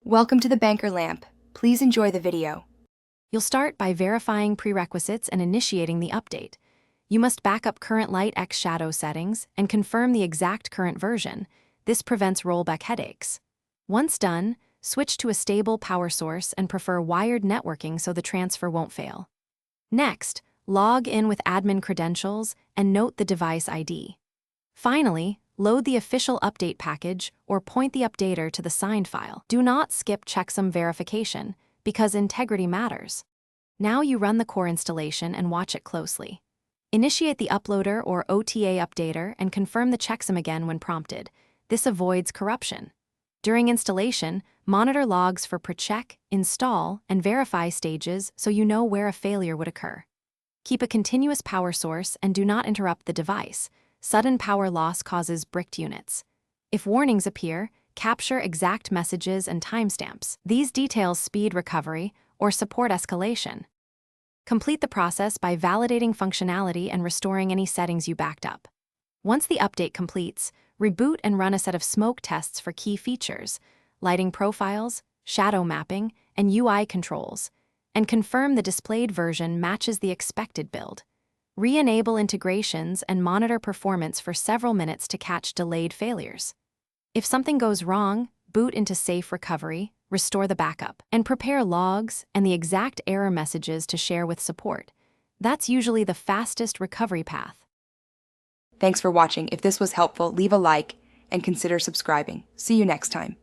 Welcome to the Banker Lamp. Please enjoy the video. You'll start by verifying prerequisites and initiating the update. You must back up current light X shadow settings and confirm the exact current version. This prevents rollback headaches. Once done, switch to a stable power source and prefer wired networking so the transfer won't fail. Next, log in with admin credentials and note the device ID. Finally, load the official update package or point the updater to the signed file. Do not skip checksum verification, because integrity matters. Now you run the core installation and watch it closely. Initiate the uploader or OTA updater and confirm the checksum again when prompted. This avoids corruption. During installation, monitor logs for pre-check, install, and verify stages so you know where a failure would occur. Keep a continuous power source and do not interrupt the device. Sudden power loss causes bricked units. If warnings appear, capture exact messages and timestamps. These details speed recovery or support escalation. Complete the process by validating functionality and restoring any settings you backed up. Once the update completes, reboot and run a set of smoke tests for key features, lighting profiles, shadow mapping, and UI controls, and confirm the displayed version matches the expected build. Re-enable integrations and monitor performance for several minutes to catch delayed failures. If something goes wrong, boot into safe recovery, restore the backup, and prepare logs and the exact error messages to share with support. That's usually the fastest recovery path. Thanks for watching. If this was helpful, leave a like and consider subscribing. See you next time.